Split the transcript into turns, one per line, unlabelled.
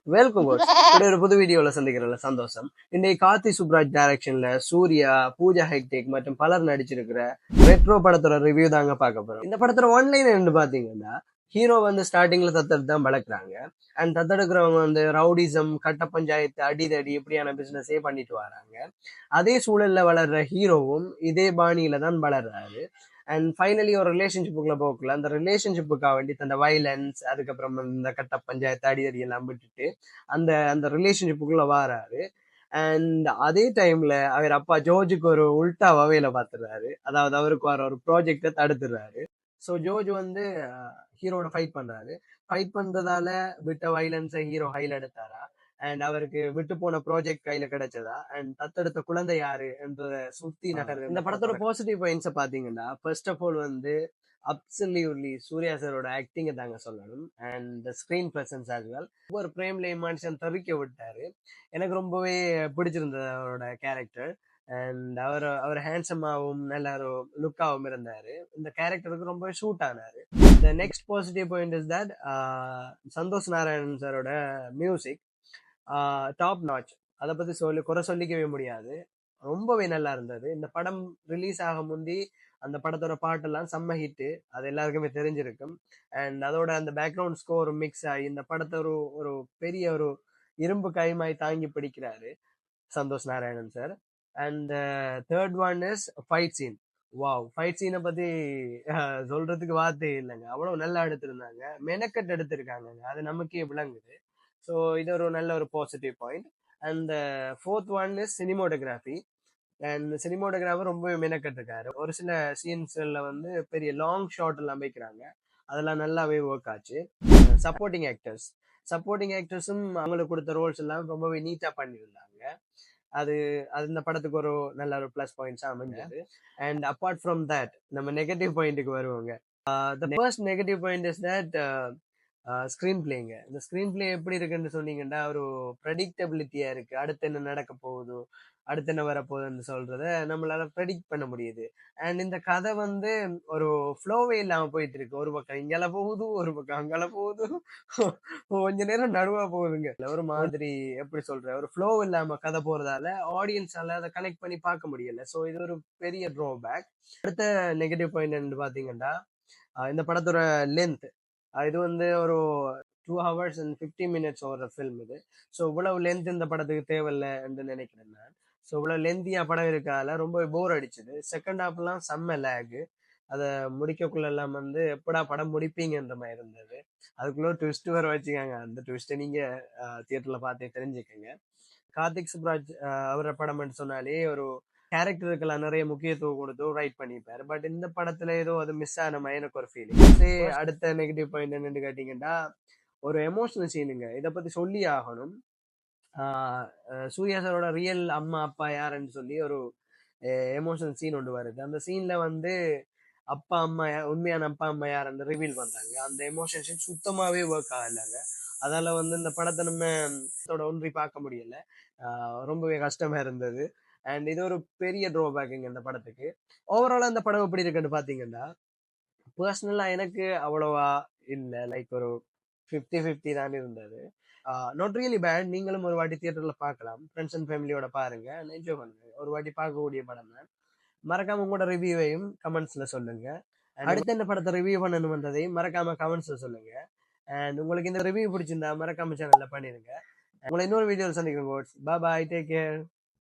Welcome quotes. இப்படி ஒரு புது வீடியோல சந்திக்கிறதுல சந்தோஷம். இன்னைக்கு கார்த்தி சுப்ராஜ் டைரக்ஷன்ல சூர்யா, பூஜா ஹெக்டேக் மற்றும் பலர் நடிச்சிருக்கிற ரெட்ரோ படத்தோட ரிவ்யூ தாங்க பார்க்க போறோம். இந்த படத்தோட ஒன்லைன் என்ன பாத்தீங்கன்னா, ஹீரோ வந்து ஸ்டார்டிங்ல தத்தெடுத்து தான் வளர்க்குறாங்க. அண்ட் தத்தெடுக்கிறவங்க வந்து ரவுடிசம், கட்ட பஞ்சாயத்து, அடிதடி இப்படியான பிசினஸே பண்ணிட்டு வராங்க. அதே சூழல்ல வளர்ற ஹீரோவும் இதே பாணியில தான் வளர்றாரு. அண்ட் ஃபைனலி ஒரு ரிலேஷன்ஷிப்புக்குள்ள போகல, அந்த ரிலேஷன்ஷிப்புக்காக வேண்டி அந்த வயலன்ஸ், அதுக்கப்புறம் இந்த கட்ட பஞ்சாயத்து அடிதடி எல்லாம் விட்டுட்டு அந்த அந்த ரிலேஷன்ஷிப்புக்குள்ள வாராரு. அண்ட் அதே டைம்ல அவர் அப்பா ஜோர்ஜுக்கு ஒரு உல்டா வகையில பாத்துறாரு. அதாவது அவருக்கு வர ஒரு ப்ராஜெக்ட தடுத்துறாரு. ஸோ ஜோர்ஜ் வந்து ஹீரோட ஃபைட் பண்றாரு. ஃபைட் பண்றதால விட்ட வயலன்ஸை ஹீரோ கையில எடுத்தாரா, அண்ட் அவருக்கு விட்டு போன ப்ராஜெக்ட் கையில கிடைச்சதா, அண்ட் தத்தெடுத்த குழந்தை யாரு என்றத சுத்தி நகர். இந்த படத்தோட பாசிட்டிவ் பாயிண்ட்ஸை பாத்தீங்கன்னா, ஃபர்ஸ்ட் ஆஃப் ஆல் வந்து அப்சல்யூட்லி சூர்யா சாரோட ஆக்டிங்கை தாங்க சொல்லணும். And screen presence as well. ஒவ்வொரு பிரேம்லயும் மனுஷன் தவிக்க விட்டாரு. எனக்கு ரொம்பவே பிடிச்சிருந்தது அவரோட கேரக்டர். அண்ட் அவர் ஹேண்ட்ஸமாகவும் நல்ல ஒரு லுக்காகவும் இருந்தாரு. இந்த கேரக்டருக்கு ரொம்ப ஷூட் ஆனாரு. The next positive point is that Santhosh Narayanan சாரோட மியூசிக் டாப் நாச். அதை பத்தி குறை சொல்லிக்கவே முடியாது. ரொம்பவே நல்லா இருந்தது. இந்த படம் ரிலீஸ் ஆக முந்தி அந்த படத்தோட பாட்டெல்லாம் செம்ம ஹிட்டு. அது எல்லாருக்குமே தெரிஞ்சிருக்கும். அண்ட் அதோட அந்த பேக்ரவுண்ட் ஸ்கோர் மிக்ஸ் ஆகி இந்த படத்தை ஒரு ஒரு பெரிய ஒரு இரும்பு கைமாய் தாங்கி பிடிக்கிறாரு Santhosh Narayanan sir. And third one is fight scene. Wow, fight சீனை பத்தி சொல்றதுக்கு வார்த்தையே இல்லைங்க. அவ்வளவு நல்லா எடுத்திருந்தாங்க, மெனக்கட்டு எடுத்திருக்காங்க, அது நமக்கே விளங்குது. ஸோ இது ஒரு நல்ல ஒரு positive point. And fourth one is cinematography. And cinematographer ரொம்பவே மெனக்கட்டிருக்காரு. ஒரு சில சீன்ஸ்ல வந்து பெரிய லாங் ஷாட் எல்லாம் வைக்கிறாங்க, அதெல்லாம் நல்லாவே ஒர்க் ஆச்சு. சப்போர்ட்டிங் ஆக்டர்ஸ் சப்போர்ட்டிங் ஆக்டர்ஸும் அவங்களுக்கு கொடுத்த ரோல்ஸ் எல்லாம் ரொம்பவே நீட்டா பண்ணியிருந்தாங்க. அது அது இந்த படத்துக்கு ஒரு நல்ல ஒரு பிளஸ் பாயிண்ட்ஸா அமைஞ்சது. அண்ட் அப்பார்ட் ஃப்ரம் தட் நம்ம நெகட்டிவ் பாயிண்ட்டுக்கு வருவாங்க. The first negative point is that screen பிளேங்க. இந்த ஸ்க்ரீன் பிளே எப்படி இருக்குன்னு சொன்னீங்கன்னா, ஒரு ப்ரெடிக்டபிலிட்டியா இருக்கு. அடுத்து என்ன நடக்க போகுதோ, அடுத்து என்ன வரப்போகுதுன்னு சொல்றத நம்மளால ப்ரெடிக்ட் பண்ண முடியுது. அண்ட் இந்த கதை வந்து ஒரு ஃப்ளோவே இல்லாம போயிட்டு இருக்கு. ஒரு பக்கம் இங்கால போகுது, ஒரு பக்கம் அங்கால போகுது, கொஞ்ச நேரம் நடுவா போகுதுங்க. ஒரு மாதிரி எப்படி சொல்ற, ஒரு ஃப்ளோ இல்லாம கதை போறதால ஆடியன்ஸால அதை கனெக்ட் பண்ணி பார்க்க முடியல. ஸோ இது ஒரு பெரிய ட்ராபேக். அடுத்த நெகட்டிவ் பாயிண்ட் என்ன பாத்தீங்கன்னா, இந்த படத்தோட லென்த். இது வந்து ஒரு 2 hours and 50 minutes ஓடுற ஃபில்ம் இது. ஸோ இவ்வளவு லென்த் இந்த படத்துக்கு தேவையில்லை என்று நினைக்கிறேன் நான். ஸோ இவ்வளவு லென்த்தியா படம் இருக்கால ரொம்ப போர் அடிச்சுது. செகண்ட் ஹாஃப்லாம் செம்ம லேகு. அதை முடிக்கக்குள்ள எல்லாம் வந்து எப்படா படம் முடிப்பீங்கன்ற மாதிரி இருந்தது. அதுக்குள்ள ட்விஸ்ட் வர வச்சுக்காங்க. அந்த ட்விஸ்ட்டை நீங்க தியேட்டர்ல பார்த்தே தெரிஞ்சுக்கங்க. கார்த்திக் சுப்ராஜ் அவரோட படம் சொன்னாலே ஒரு கேரக்டருக்கெல்லாம் நிறைய முக்கியத்துவம் கொடுத்து ரைட் பண்ணிப்பாரு. பட் இந்த படத்துல ஏதோ அது மிஸ் ஆன மாதிரி எனக்கு ஒரு ஃபீலிங். அடுத்த நெகட்டிவ் பாயிண்ட் என்னன்னு கேட்டீங்கன்னா, ஒரு எமோஷனல் சீனுங்க. இதை பத்தி சொல்லி ஆகணும். சூர்யா சாரோட ரியல் அம்மா அப்பா யாருன்னு சொல்லி ஒரு எமோஷனல் சீன் ஒன்று வருது. அந்த சீன்ல வந்து அப்பா அம்மா உண்மையான அப்பா அம்மா யாருன்னு ரிவீல் பண்றாங்க. அந்த எமோஷன் சீன் சுத்தமாவே ஒர்க் ஆகலைங்க. அதால வந்து இந்த படத்தை நம்ம ஒன்றி பார்க்க முடியல. ரொம்பவே கஷ்டமா இருந்தது. அண்ட் இது ஒரு பெரிய ட்ராபேக்குங்க இந்த படத்துக்கு. ஓவராலா இந்த படம் எப்படி இருக்குன்னு பாத்தீங்கன்னா, பர்சனலா எனக்கு அவ்வளவா இல்ல, லைக் ஒரு 50-50 தான் இருந்தது. Not really bad. நீங்களும் ஒரு வாட்டி தியேட்டர்ல பார்க்கலாம். ஃப்ரெண்ட்ஸ் அண்ட் ஃபேமிலியோட பாருங்க, என்ஜாய் பண்ணுங்க. ஒரு வாட்டி பார்க்கக்கூடிய படம் தான். மறக்காம உங்களோட ரிவ்யூவையும் கமெண்ட்ஸ்ல சொல்லுங்க. அடுத்த இந்த படத்தை ரிவ்யூ பண்ணணும்ன்றதையும் மறக்காம கமெண்ட்ஸ்ல சொல்லுங்க. அண்ட் உங்களுக்கு இந்த ரிவ்யூ பிடிச்சிருந்தா மறக்காம சேனல்ல பண்ணிருங்க. உங்களை இன்னொரு வீடியோவில் சந்திக்கிறோம். பாய், டேக் கேர்.